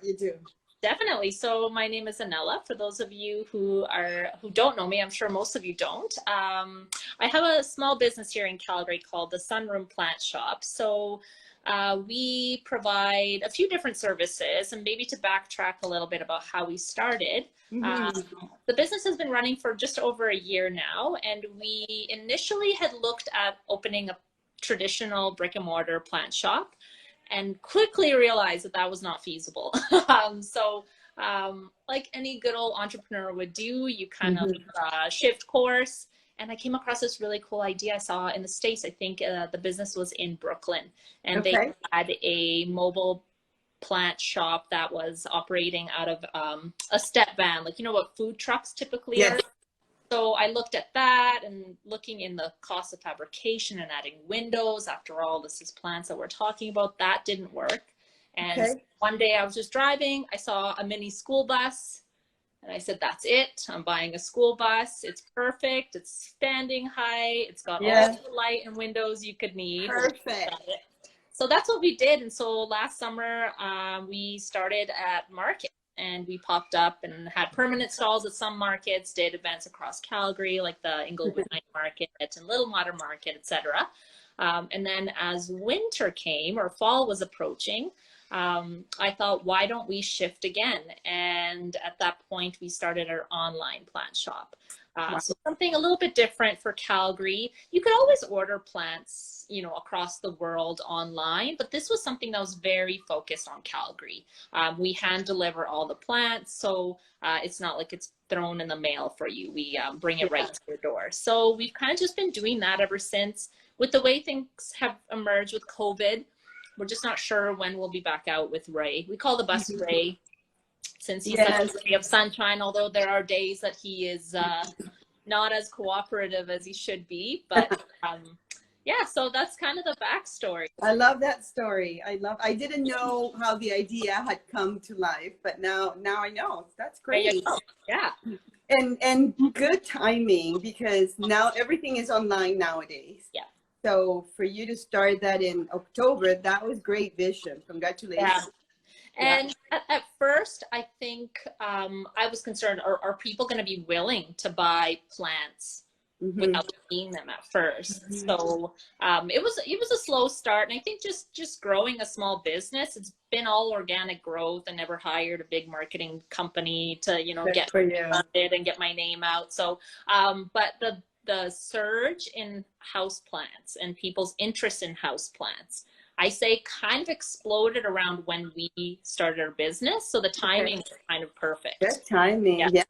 you do. Definitely. So my name is Anela. For those of you who don't know me, I'm sure most of you don't. I have a small business here in Calgary called the Sunroom Plant Shop. So we provide a few different services, and maybe to backtrack a little bit about how we started. The business has been running for just over a year now, and we initially had looked at opening a traditional brick and mortar plant shop, and quickly realized that that was not feasible. Like any good old entrepreneur would do, you kind of shift course. And I came across this really cool idea I saw in the States. I think the business was in Brooklyn, and they had a mobile plant shop that was operating out of a step van, like, you know what food trucks typically are. So I looked at that, and looking in the cost of fabrication and adding windows, after all, this is plants that we're talking about, that didn't work. And one day I was just driving, I saw a mini school bus, and I said, that's it. I'm buying a school bus. It's perfect. It's standing height. It's got all the light and windows you could need. Perfect. So that's what we did. And so last summer, we started at market. And we popped up and had permanent stalls at some markets, did events across Calgary, like the Inglewood Night Market and Little Water Market, etc. And then as winter came, or fall was approaching, I thought, why don't we shift again? And at that point, we started our online plant shop. So something a little bit different for Calgary. You could always order plants, you know, across the world online, but this was something that was very focused on Calgary. We hand deliver all the plants, so it's not like it's thrown in the mail for you. We bring it right to your door. So we've kind of just been doing that ever since. With the way things have emerged with COVID, we're just not sure when we'll be back out with Ray. We call the bus Ray, since he's such a ray of sunshine, although there are days that he is not as cooperative as he should be. But yeah, so that's kind of the backstory. I love that story. I didn't know how the idea had come to life, but now I know. That's great. Yeah. And good timing, because now everything is online nowadays. Yeah. So for you to start that in October, that was great vision. Congratulations. Yeah. And at first, I think I was concerned, are people going to be willing to buy plants without seeing them at first? So it was a slow start. And I think just growing a small business, it's been all organic growth. I never hired a big marketing company to, you know, get funded and get my name out. So, but the surge in houseplants and people's interest in houseplants, I say, kind of exploded around when we started our business. So the timing is kind of perfect. Good timing. Yeah.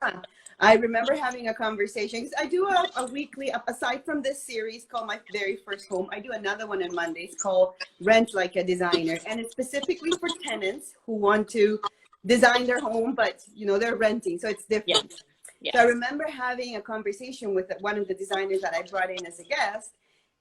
I remember having a conversation, because I do a weekly, aside from this series called My Very First Home, I do another one on Mondays called Rent Like a Designer. And it's specifically for tenants who want to design their home, but, you know, they're renting. So it's different. So I remember having a conversation with one of the designers that I brought in as a guest,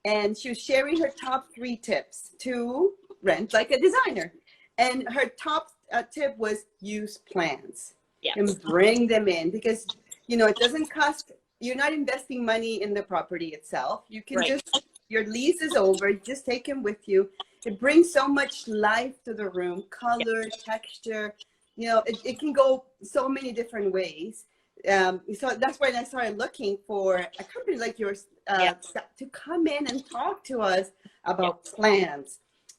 and she was sharing her top 3 tips to rent like a designer. And her top tip was use plants and bring them in, because, you know, it doesn't cost, you're not investing money in the property itself. You can just, your lease is over, just take them with you. It brings so much life to the room, color, texture, you know, it can go so many different ways. So that's when I started looking for a company like yours to come in and talk to us about plants.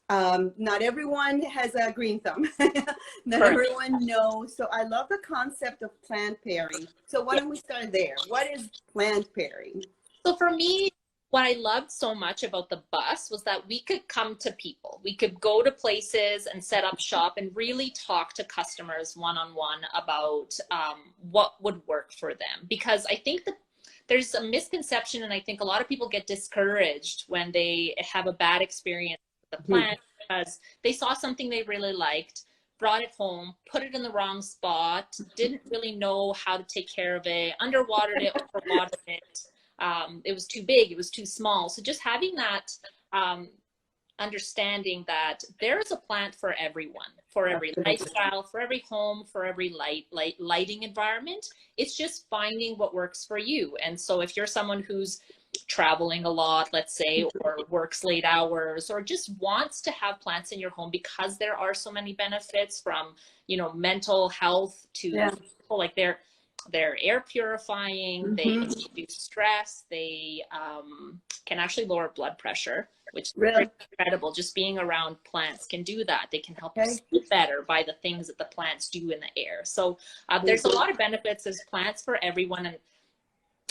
Not everyone has a green thumb. Not everyone knows. So I love the concept of plant pairing. So why don't we start there? What is plant pairing? So for me, what I loved so much about the bus was that we could come to people. We could go to places and set up shop and really talk to customers one-on-one about what would work for them. Because I think that there's a misconception, and I think a lot of people get discouraged when they have a bad experience with the plant because they saw something they really liked, brought it home, put it in the wrong spot, didn't really know how to take care of it, underwatered it, overwatered it. It was too big, it was too small. So just having that understanding that there is a plant for everyone, for every lifestyle, for every home, for every lighting environment. It's just finding what works for you. And so if you're someone who's traveling a lot, let's say, or works late hours, or just wants to have plants in your home because there are so many benefits, from, you know, mental health to like they're air purifying, they reduce stress, they can actually lower blood pressure, which is really incredible. Just being around plants can do that. They can help you sleep better by the things that the plants do in the air. So there's a lot of benefits. There's plants for everyone. And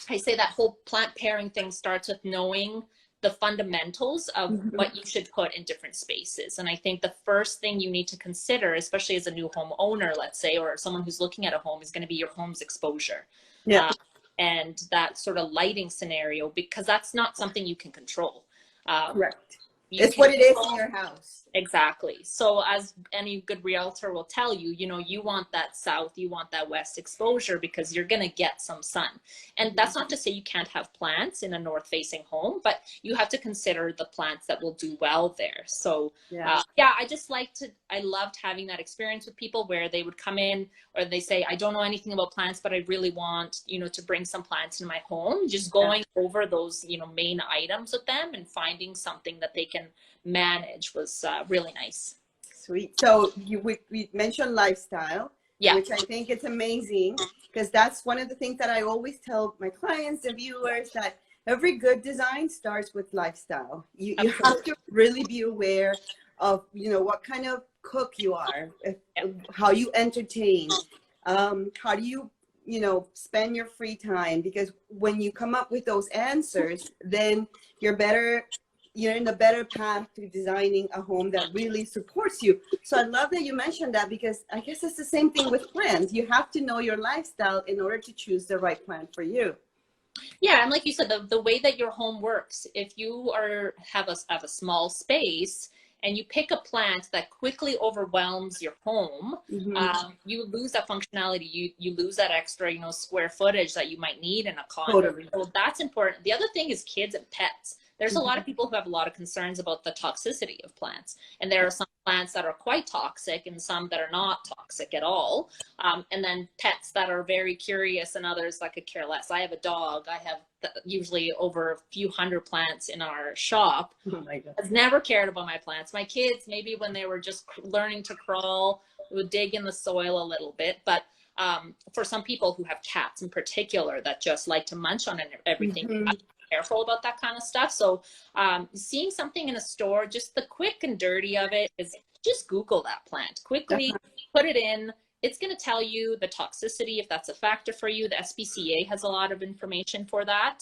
I say that whole plant pairing thing starts with knowing the fundamentals of what you should put in different spaces. And I think the first thing you need to consider, especially as a new homeowner, let's say, or someone who's looking at a home, is going to be your home's exposure. And that sort of lighting scenario, because that's not something you can control. Correct. It's what it is in your house. Exactly. So as any good realtor will tell you, you know, you want that south, you want that west exposure because you're going to get some sun. And that's not to say you can't have plants in a north facing home, but you have to consider the plants that will do well there. So I loved having that experience with people where they would come in, or they say, I don't know anything about plants, but I really want, you know, to bring some plants in my home. Just going over those, you know, main items with them and finding something that they can manage was really nice. Sweet. So we mentioned lifestyle, which I think it's amazing, because that's one of the things that I always tell my clients and viewers, that every good design starts with lifestyle. You have to really be aware of, you know, what kind of cook you are, how you entertain, how do you, you know, spend your free time, because when you come up with those answers, then you're in a better path to designing a home that really supports you. So I love that you mentioned that, because I guess it's the same thing with plants. You have to know your lifestyle in order to choose the right plant for you. Yeah, and like you said, the way that your home works, if you have a small space and you pick a plant that quickly overwhelms your home, you lose that functionality. You lose that extra, you know, square footage that you might need in a condo. Totally. So that's important. The other thing is kids and pets. There's a lot of people who have a lot of concerns about the toxicity of plants. And there are some plants that are quite toxic and some that are not toxic at all. And then pets that are very curious, and others that could care less. I have a dog. I have usually over a few hundred plants in our shop. Oh my God. I've never cared about my plants. My kids, maybe when they were just learning to crawl, would dig in the soil a little bit. But for some people who have cats in particular that just like to munch on everything, careful about that kind of stuff. So seeing something in a store, just the quick and dirty of it is just Google that plant quickly, put it in. It's going to tell you the toxicity, if that's a factor for you. The SPCA has a lot of information for that.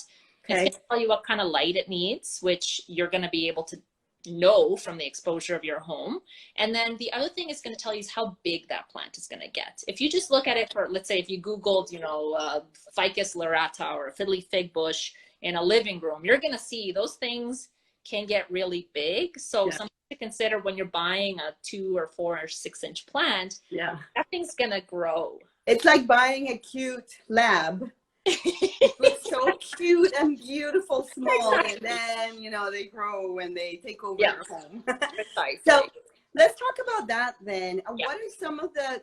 It's going to tell you what kind of light it needs, which you're going to be able to know from the exposure of your home. And then the other thing is going to tell you is how big that plant is going to get. If you just look at it for, let's say, if you Googled, you know, ficus lyrata or a fiddly fig bush in a living room, you're going to see those things can get really big. So something to consider when you're buying a 2 or 4 or 6 inch plant, that thing's going to grow. It's like buying a cute lab. It looks so cute and beautiful, small, and then, you know, they grow and they take over your home. So let's talk about that then. What are some of the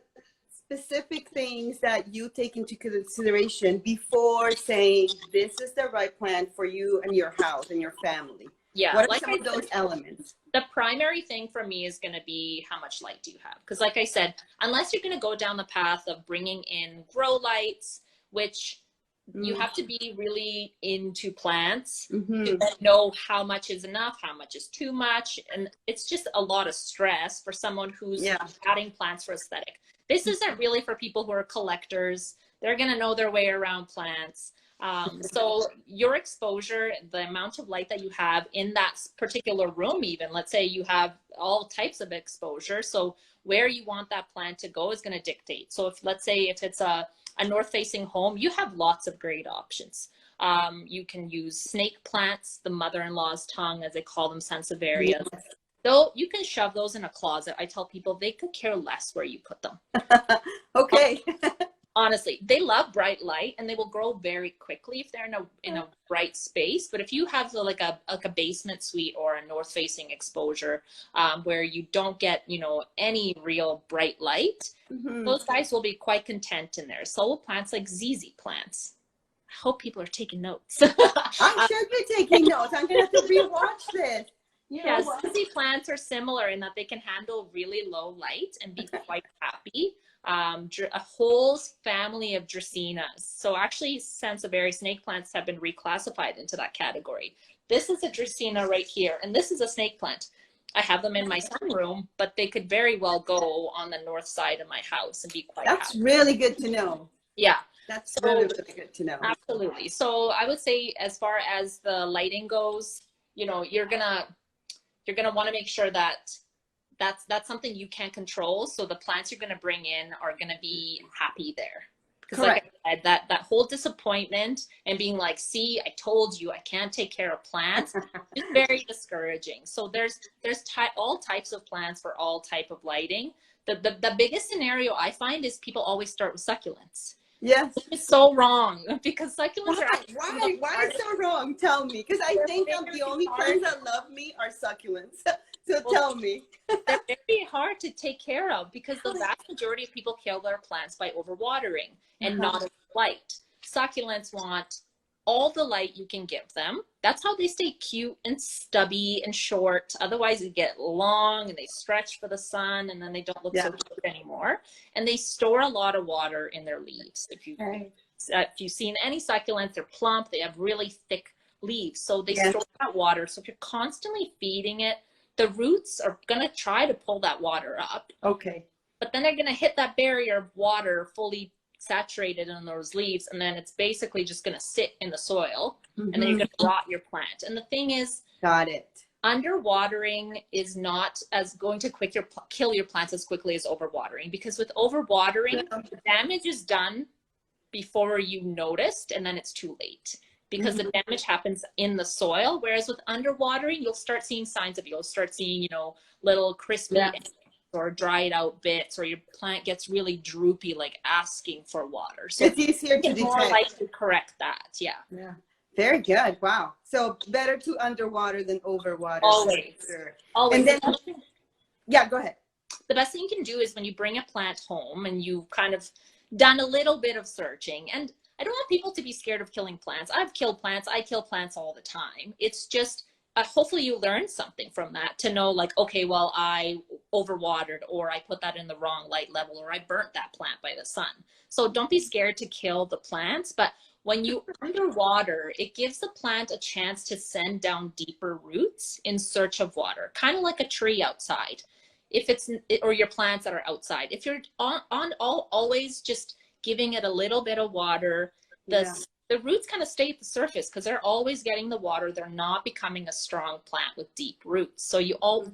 specific things that you take into consideration before saying this is the right plant for you and your house and your family? Yeah. What are some of those elements? The primary thing for me is going to be how much light do you have? Because like I said, unless you're going to go down the path of bringing in grow lights, which you have to be really into plants to know how much is enough, how much is too much. And it's just a lot of stress for someone who's adding plants for aesthetic. This isn't really for people who are collectors. They're going to know their way around plants. So your exposure, the amount of light that you have in that particular room, even, let's say you have all types of exposure. So where you want that plant to go is going to dictate. So if, let's say, if it's a north facing home, you have lots of great options. You can use snake plants, the mother-in-law's tongue, as they call them, sansevieria. So you can shove those in a closet. I tell people they could care less where you put them. Okay. Honestly, they love bright light and they will grow very quickly if they're in a bright space. But if you have like a basement suite or a north facing exposure where you don't get, you know, any real bright light, those guys will be quite content in there. So will plants like ZZ plants. I hope people are taking notes. I should be taking notes. I'm gonna have to rewatch this. Yeah, ZZ plants are similar in that they can handle really low light and be quite happy. A whole family of Dracaenas. So actually, Sansevieria snake plants have been reclassified into that category. This is a Dracaena right here, and this is a snake plant. I have them in my sunroom, but they could very well go on the north side of my house and be quite happy. Really good to know. Yeah. That's really good to know. Absolutely. So I would say as far as the lighting goes, you know, you're gonna want to make sure that that's something you can't control. So the plants you're going to bring in are going to be happy there. Because like I said, that whole disappointment and being like, see, I told you I can't take care of plants is very discouraging. So there's all types of plants for all type of lighting. The biggest scenario I find is people always start with succulents. Yes. It's so wrong because succulents are why is so wrong? Tell me, because I think the only plants that love me are succulents. So tell me. They're very hard to take care of because the vast majority of people kill their plants by overwatering and not enough light. Succulents want all the light you can give them. That's how they stay cute and stubby and short. Otherwise, they get long and they stretch for the sun and then they don't look so cute anymore. And they store a lot of water in their leaves. If you've seen any succulents, they're plump. They have really thick leaves. So they store that water. So if you're constantly feeding it, the roots are going to try to pull that water up. Okay. But then they're going to hit that barrier of water fully saturated in those leaves, and then it's basically just going to sit in the soil, and then you're going to rot your plant. And the thing is, underwatering is not as going to kill your plants as quickly as overwatering, because with overwatering, the damage is done before you noticed, and then it's too late. Because the damage happens in the soil, whereas with underwatering, you'll start seeing signs of it. You'll start seeing, you know, little crispy or dried out bits, or your plant gets really droopy, like asking for water. So it's easier to detect. More likely to correct that. Yeah. Very good. Wow. So better to underwater than overwater. Always. Always. And then, go ahead. The best thing you can do is when you bring a plant home and you've kind of done a little bit of searching, and I don't want people to be scared of killing plants. I've killed plants. I kill plants all the time. It's just, hopefully you learn something from that to know, like, okay, well, I overwatered, or I put that in the wrong light level, or I burnt that plant by the sun. So don't be scared to kill the plants. But when you underwater, it gives the plant a chance to send down deeper roots in search of water, kind of like a tree outside. If it's, or your plants that are outside. If you're always just giving it a little bit of water, the roots kind of stay at the surface because they're always getting the water. They're not becoming a strong plant with deep roots. So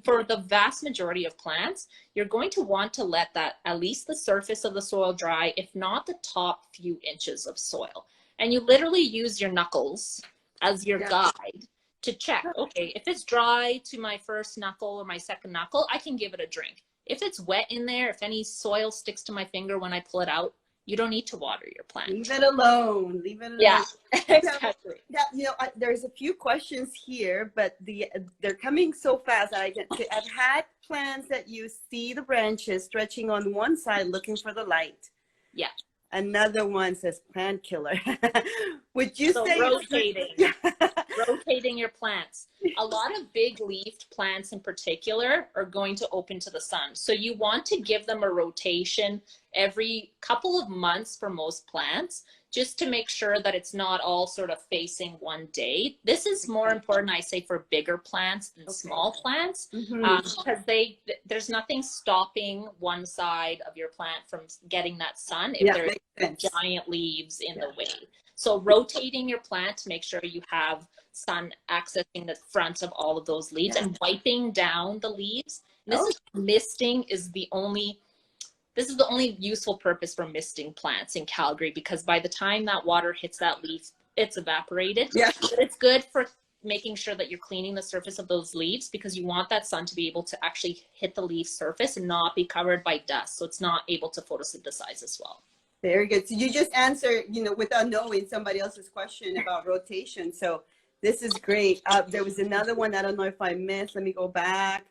for the vast majority of plants, you're going to want to let that, at least the surface of the soil dry, if not the top few inches of soil. And you literally use your knuckles as your guide to check, okay, if it's dry to my first knuckle or my second knuckle, I can give it a drink. If it's wet in there, if any soil sticks to my finger when I pull it out, you don't need to water your plant. Leave it alone. Leave it alone. Yeah, exactly. You know, there's a few questions here, but they're coming so fast. I've had plants that you see the branches stretching on one side looking for the light. Yeah. Another one says plant killer. Would you say rotating your plants? A lot of big leafed plants in particular are going to open to the sun. So you want to give them a rotation every couple of months for most plants, just to make sure that it's not all sort of facing one day. This is more important, I say, for bigger plants than small plants, because there's nothing stopping one side of your plant from getting that sun if there's giant leaves in the way. So rotating your plant to make sure you have sun accessing the front of all of those leaves and wiping down the leaves. Misting is the only useful purpose for misting plants in Calgary, because by the time that water hits that leaf, it's evaporated. Yeah. But it's good for making sure that you're cleaning the surface of those leaves, because you want that sun to be able to actually hit the leaf surface and not be covered by dust. So it's not able to photosynthesize as well. Very good. So you just answered, without knowing somebody else's question about rotation. So this is great. There was another one. I don't know if I missed. Let me go back.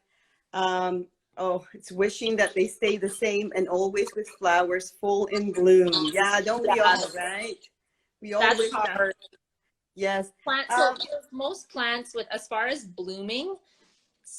It's wishing that they stay the same and always with flowers full in bloom. Yeah, don't we all, right? We all wish that. Yes. So most plants as far as blooming,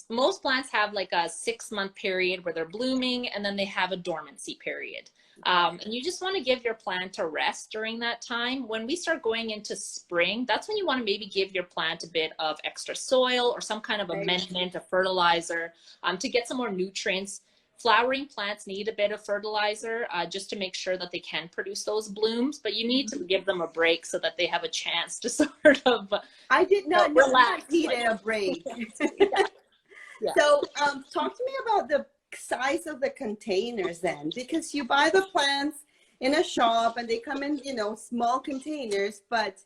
most plants have like a 6-month period where they're blooming, and then they have a dormancy period. And you just want to give your plant a rest during that time. When we start going into spring, that's when you want to maybe give your plant a bit of extra soil or some kind of amendment, a fertilizer, to get some more nutrients. Flowering plants need a bit of fertilizer just to make sure that they can produce those blooms, but you need to give them a break so that they have a chance to sort of I did not know I needed a break. Yeah. So talk to me about the size of the containers then, because you buy the plants in a shop and they come in, small containers, but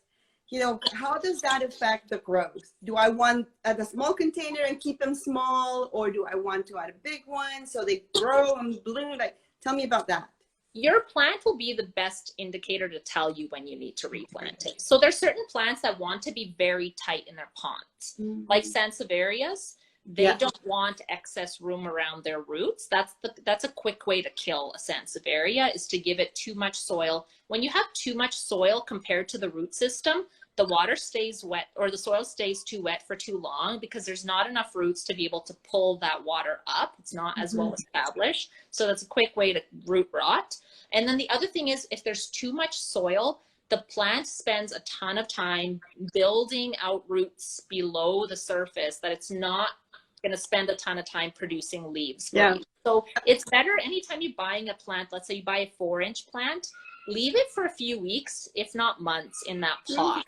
how does that affect the growth? Do I want the small container and keep them small, or do I want to add a big one so they grow and bloom? Tell me about that. Your plant will be the best indicator to tell you when you need to replant it. So there's certain plants that want to be very tight in their pots, like sansevierias. They don't want excess room around their roots. That's a quick way to kill a sansevieria, is to give it too much soil. When you have too much soil compared to the root system, the water stays wet, or the soil stays too wet for too long, because there's not enough roots to be able to pull that water up. It's not as well established. So that's a quick way to root rot. And then the other thing is, if there's too much soil, the plant spends a ton of time building out roots below the surface that it's not going to spend a ton of time producing leaves for you. So it's better anytime you're buying a plant, let's say you buy a 4-inch plant, leave it for a few weeks, if not months, in that pot.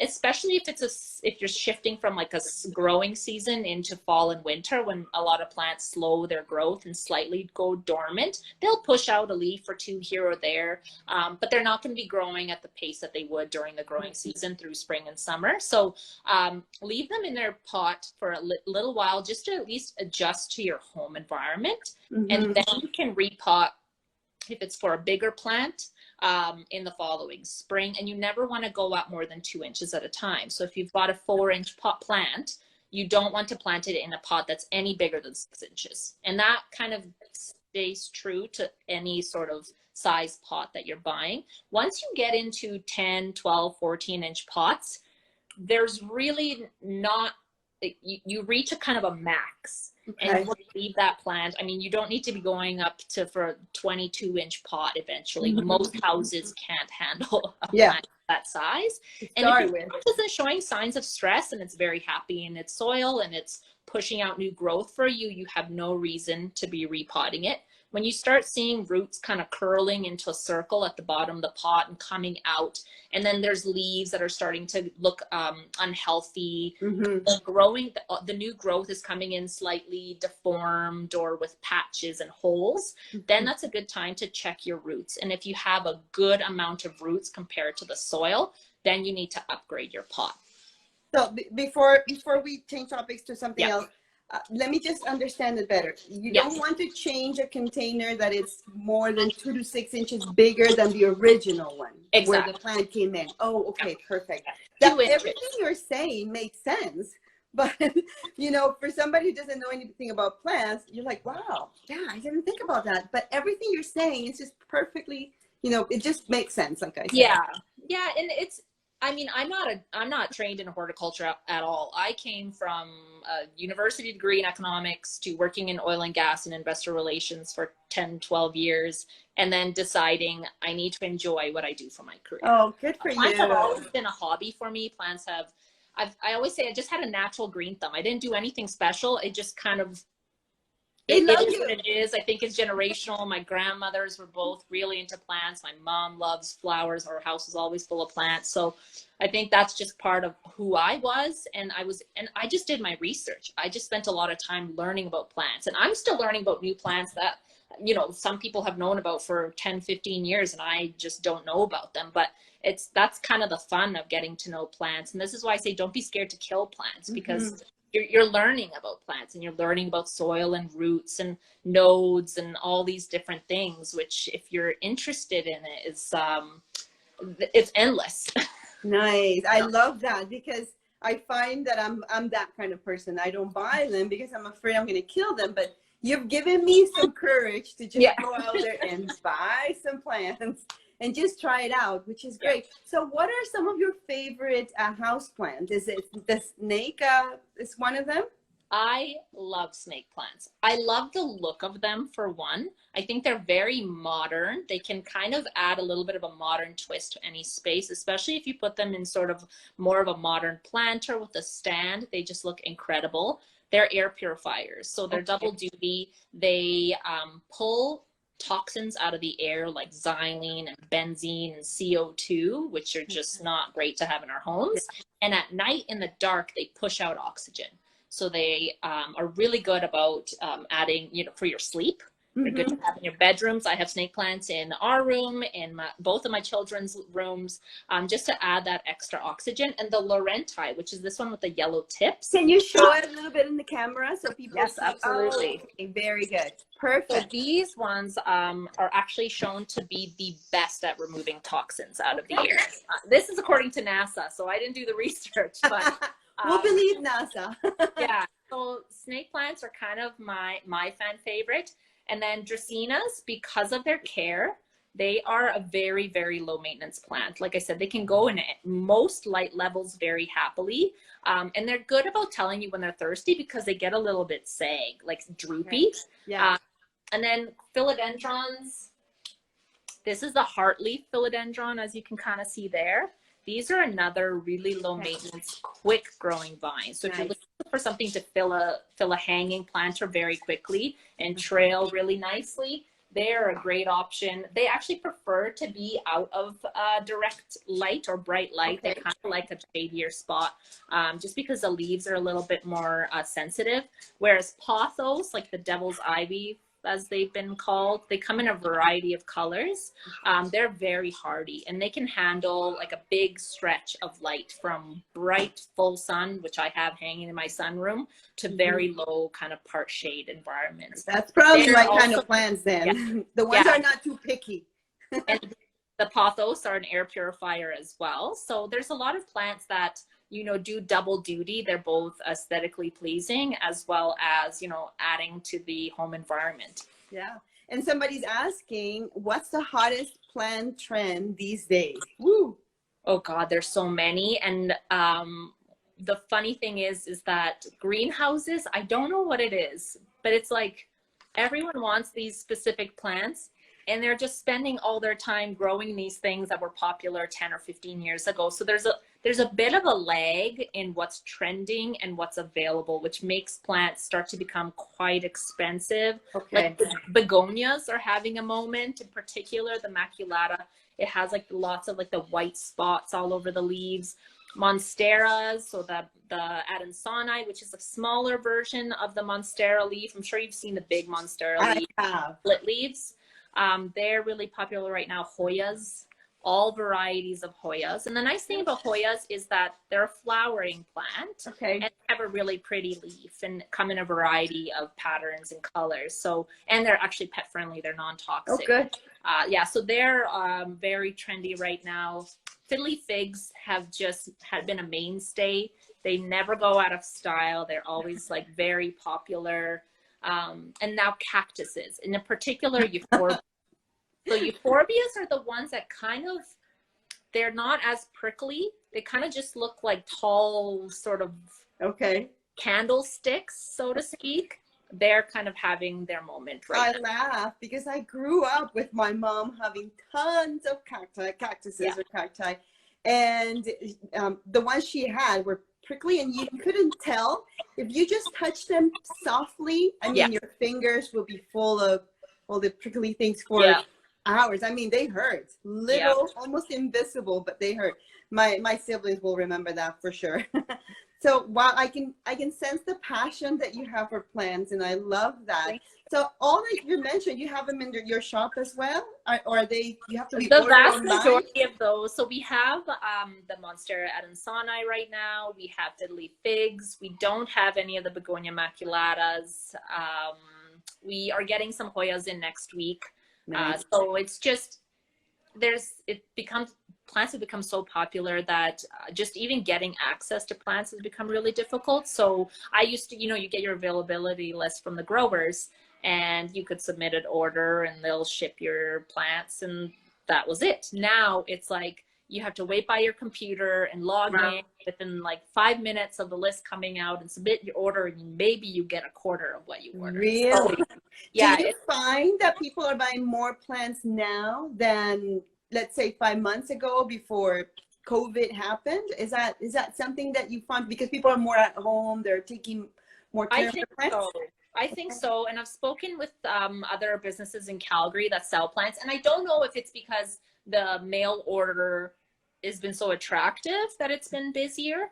Especially if you're shifting from like a growing season into fall and winter, when a lot of plants slow their growth and slightly go dormant. They'll push out a leaf or two here or there, but they're not going to be growing at the pace that they would during the growing season through spring and summer. So leave them in their pot for a little while, just to at least adjust to your home environment. And then you can repot if it's for a bigger plant in the following spring. And you never want to go up more than 2 inches at a time. So if you've got a 4-inch pot plant, you don't want to plant it in a pot that's any bigger than 6 inches. And that kind of stays true to any sort of size pot that you're buying. Once you get into 10, 12, 14-inch pots, there's really not, you reach a kind of a max. And you want to leave that plant. I mean, you don't need to be going up for a 22-inch pot eventually. Most houses can't handle a plant that size. And if your plant isn't showing signs of stress and it's very happy in its soil and it's pushing out new growth for you, you have no reason to be repotting it. When you start seeing roots kind of curling into a circle at the bottom of the pot and coming out, and then there's leaves that are starting to look unhealthy, the new growth is coming in slightly deformed or with patches and holes, then that's a good time to check your roots. And if you have a good amount of roots compared to the soil, then you need to upgrade your pot. So before we change topics to something else, let me just understand it better. You don't want to change a container that is more than 2 to 6 inches bigger than the original one where the plant came in. Oh, okay, perfect. Everything you're saying makes sense. But, for somebody who doesn't know anything about plants, you're like, wow, I didn't think about that. But everything you're saying is just perfectly, it just makes sense, like I said. Yeah, and I'm not trained in horticulture at all. I came from a university degree in economics to working in oil and gas and investor relations for 10, 12 years, and then deciding I need to enjoy what I do for my career. Oh, good for you. Plants have always been a hobby for me. Plants have, I always say I just had a natural green thumb. I didn't do anything special. It just kind of, it is what it is. I think it's generational. My grandmothers were both really into plants. My mom loves flowers. Our house is always full of plants. So I think that's just part of who I was. And I just did my research. I just spent a lot of time learning about plants, and I'm still learning about new plants that, some people have known about for 10, 15 years, and I just don't know about them. But that's kind of the fun of getting to know plants. And this is why I say, don't be scared to kill plants, because you're learning about plants, and you're learning about soil and roots and nodes and all these different things, which if you're interested in it is it's endless. Nice. I love that, because I find that I'm that kind of person. I don't buy them because I'm afraid I'm going to kill them, but you've given me some courage to just go out there and buy some plants and just try it out, which is great. So what are some of your favorite house plants? Is it the snake is one of them? I love snake plants. I love the look of them, for one. I think they're very modern. They can kind of add a little bit of a modern twist to any space, especially if you put them in sort of more of a modern planter with a stand. They just look incredible. They're air purifiers, so they're double duty. They pull toxins out of the air like xylene and benzene and CO2, which are just not great to have in our homes. And at night in the dark, they push out oxygen. So they are really good about adding, for your sleep. They're good to have in your bedrooms. I have snake plants in our room, in both of my children's rooms, just to add that extra oxygen. And the Laurenti, which is this one with the yellow tips. Can you show it a little bit in the camera so people Yes, see? absolutely. Oh, okay, very good. Perfect. So these ones are actually shown to be the best at removing toxins out of the air. This is according to NASA, so I didn't do the research, but we'll believe NASA. yeah. So snake plants are kind of my fan favorite. And then Dracaenas, because of their care, they are a very, very low maintenance plant. Like I said, they can go in most light levels very happily. And they're good about telling you when they're thirsty, because they get a little bit sag, like droopy. Yeah. And then philodendrons. This is the heartleaf philodendron, as you can kind of see there. These are another really low maintenance, quick growing vine. So if you're looking for something to fill a hanging planter very quickly and trail really nicely, they're a great option. They actually prefer to be out of direct light or bright light. They kind of like a shadier spot, just because the leaves are a little bit more sensitive. Whereas pothos, like the devil's ivy, as they've been called, they come in a variety of colors. They're very hardy, and they can handle like a big stretch of light, from bright full sun, which I have hanging in my sunroom, to very low kind of part shade environments. That's probably my kind of plants then. Yeah. The ones are not too picky. And the pothos are an air purifier as well. So there's a lot of plants that do double duty. They're both aesthetically pleasing as well as, adding to the home environment. Yeah. And somebody's asking, what's the hottest plant trend these days? Woo. Oh God, there's so many. And the funny thing is that greenhouses, I don't know what it is, but it's like everyone wants these specific plants, and they're just spending all their time growing these things that were popular 10 or 15 years ago. So there's a bit of a lag in what's trending and what's available, which makes plants start to become quite expensive. Like the begonias are having a moment, in particular the maculata. It has like lots of like the white spots all over the leaves. Monsteras, so the Adansonii, which is a smaller version of the monstera leaf. I'm sure you've seen the big monstera leaf, split leaves. They're really popular right now. Hoyas, all varieties of Hoyas. And the nice thing about Hoyas is that they're a flowering plant and have a really pretty leaf and come in a variety of patterns and colors. So, and they're actually pet friendly. They're non-toxic. Oh, good. Yeah, so they're very trendy right now. Fiddly figs have been a mainstay. They never go out of style. They're always like very popular. And now cactuses, and in particular euphorbia. So euphorbias are the ones that they're not as prickly. They kind of just look like tall sort of candlesticks, so to speak. They're kind of having their moment right now. I laugh because I grew up with my mom having tons of cactuses or cacti, and the ones she had were prickly, and you couldn't tell if you just touch them softly. I mean, your fingers will be full of all the prickly things for hours. I mean, they hurt. Little, almost invisible, but they hurt. My siblings will remember that for sure. So while I can sense the passion that you have for plants, and I love that. So all that you mentioned, you have them in your shop as well, or are they? You have to be the ordered vast online? majority of those. So we have the Monstera adansoni right now. We have fiddly figs. We don't have any of the Begonia maculatas. We are getting some Hoyas in next week. Nice. So it's just plants have become so popular that just even getting access to plants has become really difficult. So I used to, you get your availability list from the growers, and you could submit an order and they'll ship your plants, and that was it. Now it's like you have to wait by your computer and log in within like 5 minutes of the list coming out and submit your order, and maybe you get a quarter of what you ordered. Really? So, yeah. Do you find that people are buying more plants now than, let's say, 5 months ago before COVID happened? Is that something that you find, because people are more at home, they're taking more care of their plants? I think so. And I've spoken with other businesses in Calgary that sell plants, and I don't know if it's because the mail order has been so attractive that it's been busier,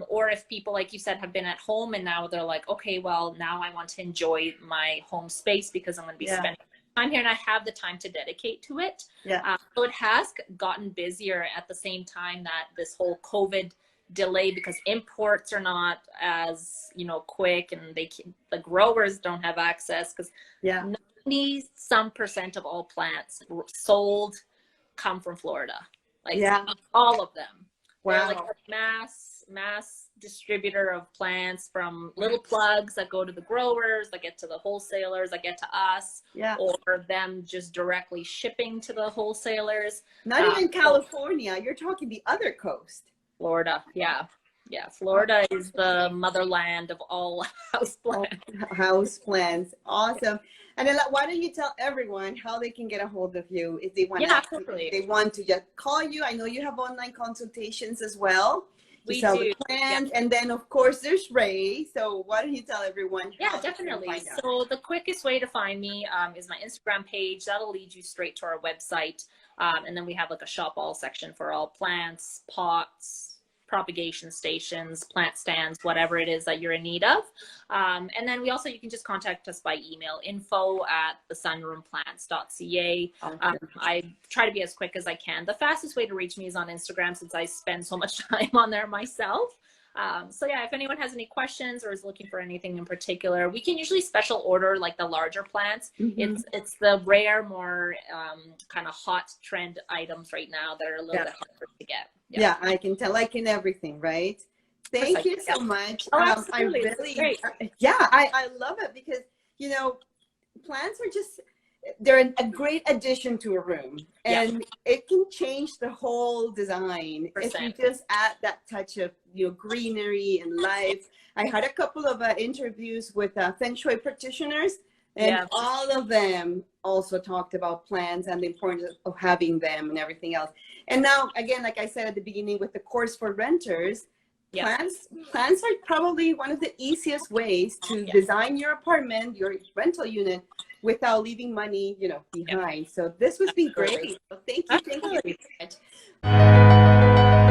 or if people, like you said, have been at home and now they're like, okay, well, now I want to enjoy my home space because I'm going to be spending time here and I have the time to dedicate to it. So it has gotten busier at the same time that this whole COVID delay, because imports are not as quick, and the growers don't have access, because 90% of all plants sold come from Florida, like all of them. They're like a mass distributor of plants, from little plugs that go to the growers, that get to the wholesalers, that get to us, or them just directly shipping to the wholesalers. Not even California, you're talking the other coast. Florida, Florida is the motherland of all houseplants. Awesome. And then, why don't you tell everyone how they can get a hold of you if they want they want to just call you? I know you have online consultations as well. We sell the plants, and then of course there's Ray. So why don't you tell everyone? Yeah, definitely. So the quickest way to find me is my Instagram page. That'll lead you straight to our website, and then we have like a shop all section for all plants, pots, propagation stations, plant stands, whatever it is that you're in need of. And then you can just contact us by email, info@thesunroomplants.ca. I try to be as quick as I can. The fastest way to reach me is on Instagram, since I spend so much time on there myself. So yeah, if anyone has any questions or is looking for anything in particular, we can usually special order like the larger plants. It's the rare, more kind of hot trend items right now that are a little bit harder to get. Yeah, I can tell, like in everything, right? Thank you so much. I really, I love it, because plants are they're a great addition to a room, and it can change the whole design if you just add that touch of greenery and life. I had a couple of interviews with Feng Shui practitioners, and all of them also talked about plants and the importance of having them and everything else. And now, again, like I said at the beginning, with the course for renters, plants are probably one of the easiest ways to design your apartment, your rental unit, without leaving money, behind. So this was been great. So thank you.